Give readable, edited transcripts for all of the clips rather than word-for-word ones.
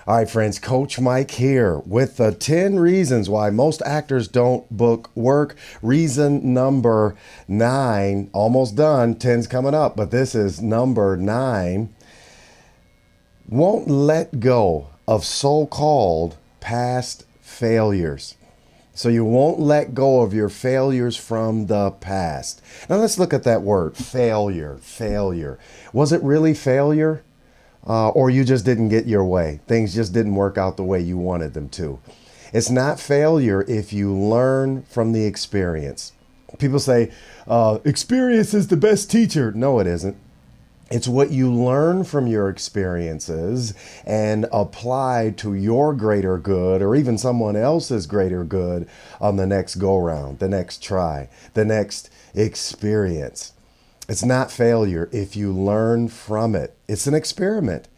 All right, friends, Coach Mike here with the 10 reasons why most actors don't book work. Reason number 9, almost done. 10's coming up, but this is number 9. Won't let go of so-called past failures. So you won't let go of your failures from the past. Now let's look at that word, failure, failure. Was it really failure? Or you just didn't get your way. Things just didn't work out the way you wanted them to. It's not failure if you learn from the experience. People say, experience is the best teacher. No, it isn't. It's what you learn from your experiences and apply to your greater good or even someone else's greater good on the next go round, the next try, the next experience. It's not failure if you learn from it. It's an experiment.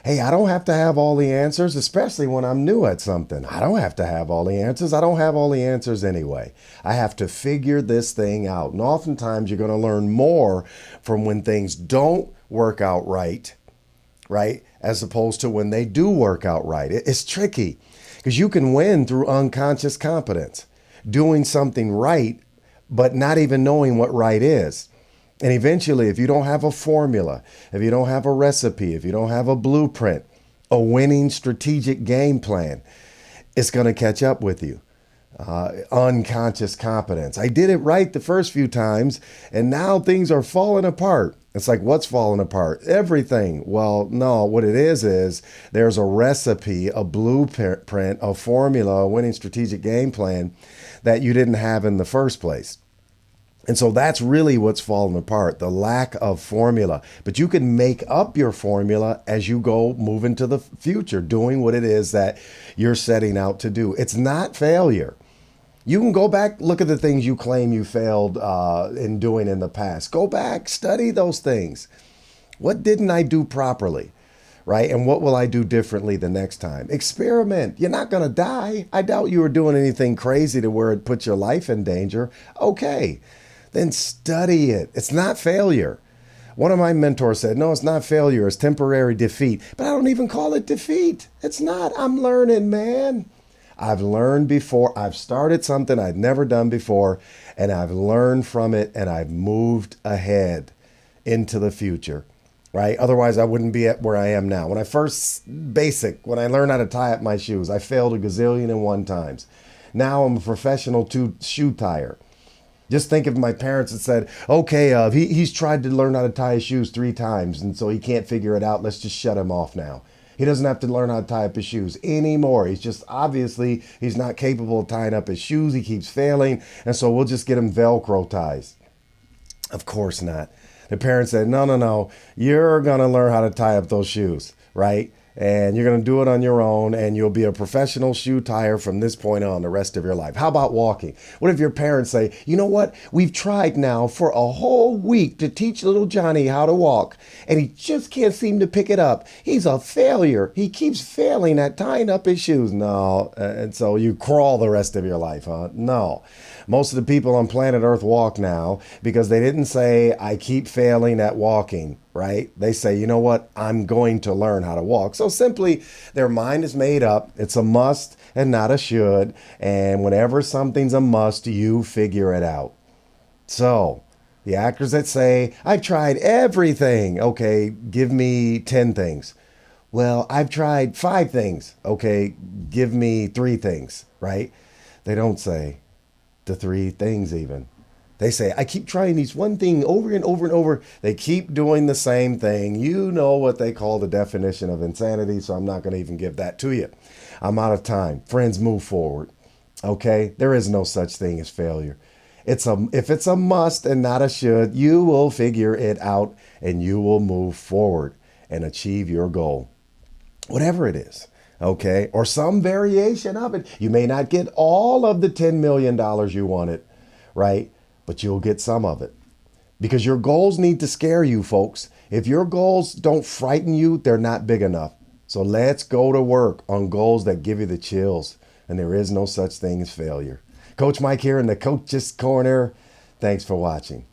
Hey, I don't have to have all the answers, especially when I'm new at something. I don't have to have all the answers. I don't have all the answers anyway. I have to figure this thing out. And oftentimes you're going to learn more from when things don't work out right, as opposed to when they do work out right. It's tricky because you can win through unconscious competence, doing something right, but not even knowing what right is. And eventually, if you don't have a formula, if you don't have a recipe, if you don't have a blueprint, a winning strategic game plan, it's going to catch up with you. Unconscious competence. I did it right the first few times, and now things are falling apart. It's like, what's falling apart? Everything. Well, no, what it is there's a recipe, a blueprint, a formula, a winning strategic game plan that you didn't have in the first place. And so that's really what's falling apart, the lack of formula. But you can make up your formula as you go move into the future, doing what it is that you're setting out to do. It's not failure. You can go back, look at the things you claim you failed in doing in the past. Go back, study those things. What didn't I do properly? Right? And what will I do differently the next time? Experiment. You're not going to die. I doubt you were doing anything crazy to where it puts your life in danger. Okay. Then study it. It's not failure. One of my mentors said, no, it's not failure. It's temporary defeat. But I don't even call it defeat. It's not. I'm learning, man. I've learned before. I've started something I'd never done before, and I've learned from it, and I've moved ahead into the future, right? Otherwise, I wouldn't be at where I am now. When I when I learned how to tie up my shoes, I failed a gazillion and one times. Now I'm a professional shoe tire. Just think if my parents had said, okay, he's tried to learn how to tie his shoes 3 times, and so he can't figure it out. Let's just shut him off now. He doesn't have to learn how to tie up his shoes anymore. He's not capable of tying up his shoes. He keeps failing, and so we'll just get him Velcro ties. Of course not. The parents said, no, you're going to learn how to tie up those shoes, right? And you're going to do it on your own, and you'll be a professional shoe tire from this point on the rest of your life. How about walking? What if your parents say, you know what? We've tried now for a whole week to teach little Johnny how to walk, and he just can't seem to pick it up. He's a failure. He keeps failing at tying up his shoes. No. And so you crawl the rest of your life, huh? No. Most of the people on planet Earth walk now because they didn't say, I keep failing at walking, right? They say, you know what? I'm going to learn how to walk. So simply, their mind is made up. It's a must and not a should. And whenever something's a must, you figure it out. So the actors that say, I've tried everything. Okay, give me 10 things. Well, I've tried 5 things. Okay, give me 3 things, right? They don't say the 3 things even. They say, I keep trying these one thing over and over and over. They keep doing the same thing. You know what they call the definition of insanity, so I'm not going to even give that to you. I'm out of time. Friends, move forward. Okay? There is no such thing as failure. If it's a must and not a should, you will figure it out and you will move forward and achieve your goal. Whatever it is. Okay? Or some variation of it. You may not get all of the $10 million you wanted, right? But you'll get some of it. Because your goals need to scare you, folks. If your goals don't frighten you, they're not big enough. So let's go to work on goals that give you the chills. And there is no such thing as failure. Coach Mike here in the Coach's Corner. Thanks for watching.